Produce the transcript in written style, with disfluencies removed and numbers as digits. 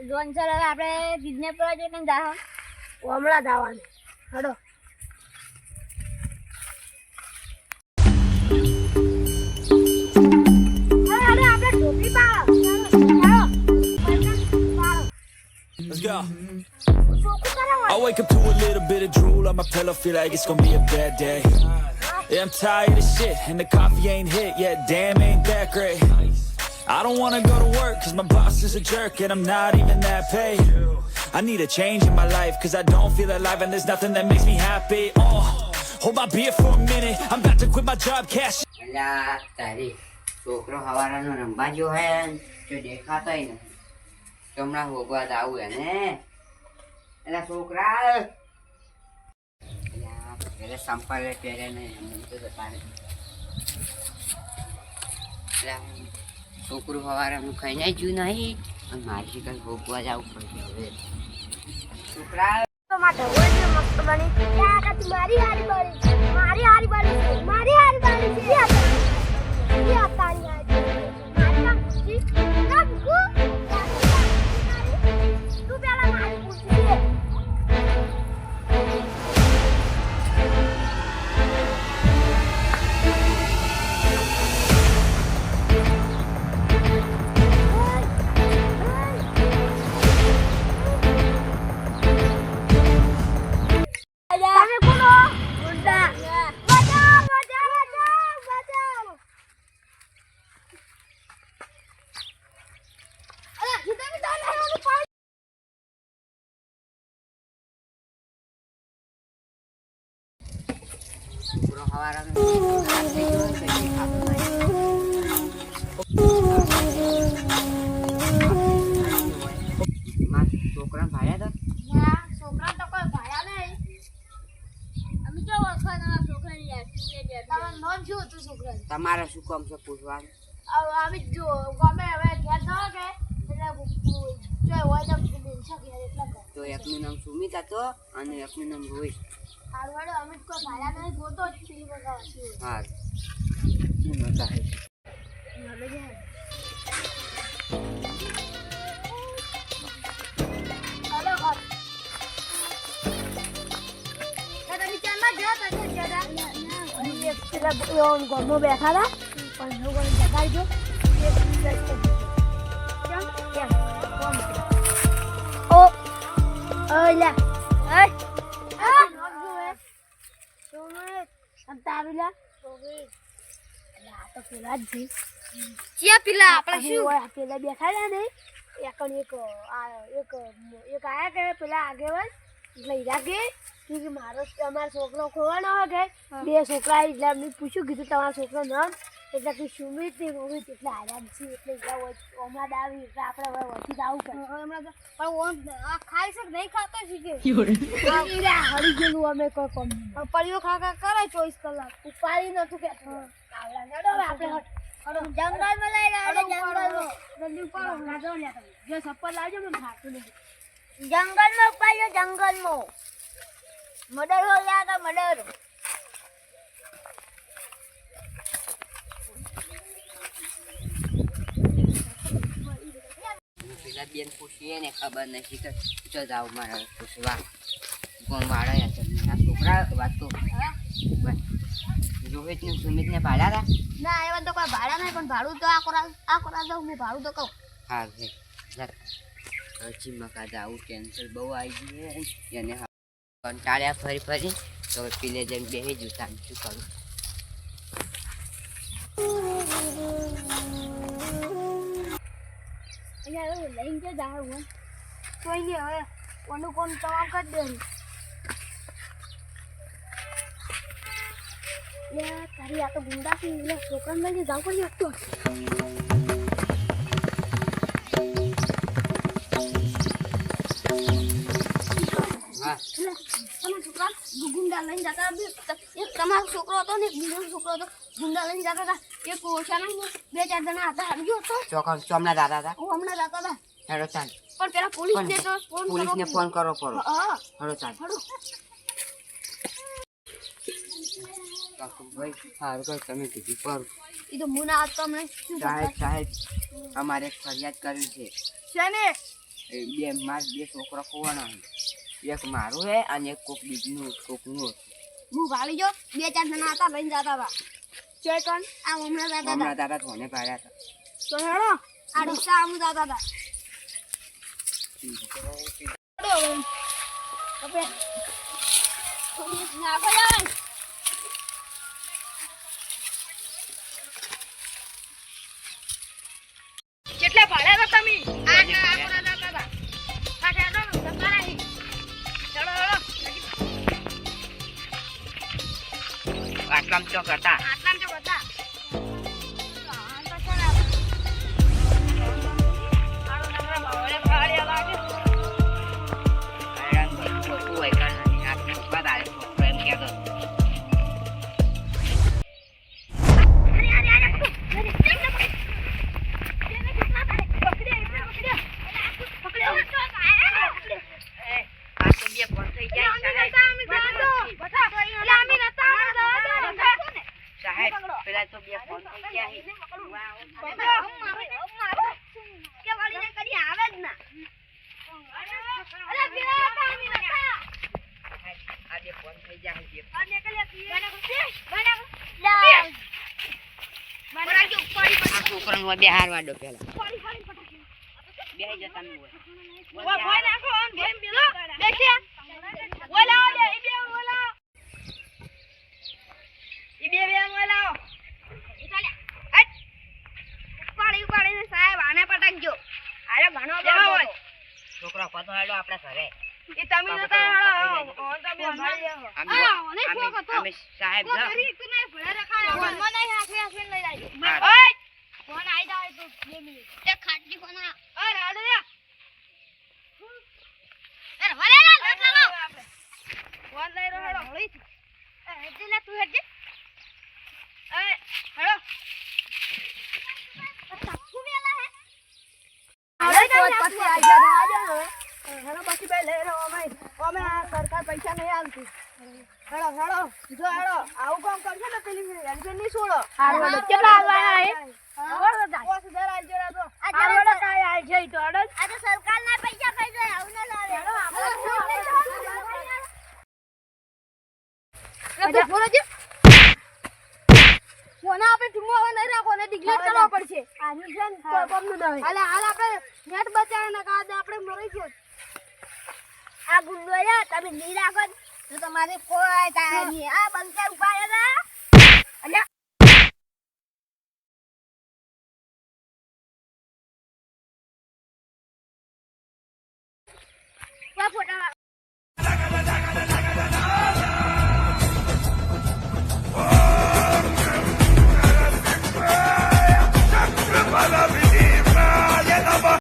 John sir હવે આપણે business project ને જાઓ હમણાં જવાનું હડો આપણે ટોપી પાડો Let's go. I wake up to a little bit of drool on my pillow, feel like it's gonna be a bad day. Yeah, I'm tired of shit, and the coffee ain't hit yet, damn ain't that great. I don't wanna go to work, cause my boss is a jerk, and I'm not even that paid. I need a change in my life, cause I don't feel alive, and there's nothing that makes me happy. Oh, hold my beer for a minute, I'm about to quit my job, cash. અલા તારી છોકરો હવારાનો રંબા જો હે તો દેખાતોય નથી તો હમણાં હોગવા આવું હે ને એલા છોકરા પેલા સંપલ પહેરે ને તો જતા રહે એલા છોકરું હવારાનું ખાઈ જાય જ્યું નહીં અને મારી શીખર હોગવા જવું પડશે હવે છોકરા મસ્ત બની મારી હારી બારી તું પેલા મારી પૂછી છોકરો હવારાનું છોકરા ભાડ્યા હતા છોકરા તો કોઈ ભાયા નહીં અમે જો વખત છોકરાની નામ શું હતું છોકરા તમારે શું કામ છે પૂછવાનું અમે જો ગમે હવે ઘેર થયો કે એટલે જો હોય તો બેનછો ઘેર એટલા કર તો એકનું નામ સુમિત હતો અને એકનું નામ રોહિત હારવાડો અમે કોઈ ભાયા નહીં ગોતો જ ફીલ બગાવશું હા શું મજા હે હવે જે હાલો ઘર તમે ચાલમાં જો તો જરા એક પેલા ગોમો બેઠા હતા પણ લોકો જગાડી જો ઓ ઓલા હે તારુલા તો પેલા જ ચિયા પેલા આપણે શું પેલા બેઠા ને એક આયા કે પેલા આગેવાન એટલે ઈરા કે મારો તમારો છોકરો ખોવાનો હોય કે બે છોકરા એટલે મેં પૂછ્યું કીધું તમારો છોકરો નામ એટલે કે સુમિત ને રોહિત એટલે આયા છે એટલે હમણાં દાવી એટલે આપણે હવે વધી આવું કરે હમણાં પણ આ ખાઈ શકે નહીં ખાતો શીખે હળી ગયેલું અમે કોઈ કમ પડીઓ ખા કરે 24 કલાક ઉપાડી નતું કે આપણે જંગલમાં લઈ રહ્યા જંગલમાં જલ્દી ઉપાડો રાજો લે તમે જો સપ્પર લાવજો મને ખાતું નહીં જંગલમાં ઉપાડ્યો જંગલમાં મર્ડર હો ગયા હતા મર્ડર પેલા બેન પૂછીએ ને ખબર નથી કે જો જાવ મારા પૂછવા કોણ વાળા હતા છોકરા વાત તો રોહિત ને સુમિત ને ભાડ્યા હતા ના એવા તો કોઈ ભાડા નહીં પણ ભાડું તો આ કરા દઉં હું ભાડું તો કહું હા ભાઈ હજી મકા જાવું કેન્સલ બહુ આવી ગયું એને કંટાળ્યા ફરી તો પીલે જઈને બેસી જૂતા શું કરું અહીંયા લઈને જ જાવ કોઈ નહીં હવે કોનું કોણ તમામ કરી દે તારી આ તો ગુંડા છે એટલે છોકરાને લઈને જાવ પણ આપતો હા તમે છોકરા ગુંડા લઈને જતા એક તમારો છોકરો હતો ને એક બીજો છોકરો હતો ગુંડા લઈને જતા હતા એક ઓછા નહીં 2-4 જણા હતા આવ્યો હતો ચોકન ચોમના દાદા હતા હું હમણાં જતા હતા હેડો ચાલ પણ પેલા પોલીસને તો પોલીસને ફોન કરો પડો હા હેડો ચાલ ભાઈ સારું કર તમે કીધું પર એ તો મુના હતો મને શું સાહેબ અમારે ફરિયાદ કરવી છે શેને બે છોકરા ખોવાના છે એક મારું હે અને એક કોક બીજનું કોકનું હું ભાળી જો 2-4 જણા હતા લઈને જતા હતા ચોય કોણ આ હમણાં જતા હતા હમણાં દાદા થોને પાડ્યા હતા તો હેડો આ રિક્ષા આમ જતા હતા હવે પોલીસ નાખો જાય કેટલે ભાડ્યા હતા તમે આ આપણા જતા હતા આ હેડો તમારા હી હેડો આટલામાં ચોક હતા આટલામ જો હતા પેલા તો બે ફોન થઈ ગયા આજે ફોન થઈ ગયા આ છોકરાનું બે હાર વાડો પેલા બે જતા છોકરા પતો હેડો આપણા ઘરે અમે સાહેબ સરકાર પૈસા નહીં આવતી હેડો હેડો જો હેડો આવું કામ કરશે ને પેલી રેલવે નહીં છોડો કેટલા આવવાના હે 5000 આલજો રાતો આ વડો કાય આલ છે તો હેડો આ તો સરકારના પૈસા ખાઈ જાય આવું ના લાવે હેડો આપણે બોલો ફોન આપણે ટીમમાં નહીં રાખો ને ડિક્લેર કરવો પડશે આની છે ને કોમનું દવે હાલ આપણે નેટ બચાવવાના કાદ આપણે મરી ગયો આ ગુંડો યા તમે નહીં રાખો તો તમારે કોઈ થાય નહીં આ બંકર ઉપાડ્યા હતા અલ્યા ફોટા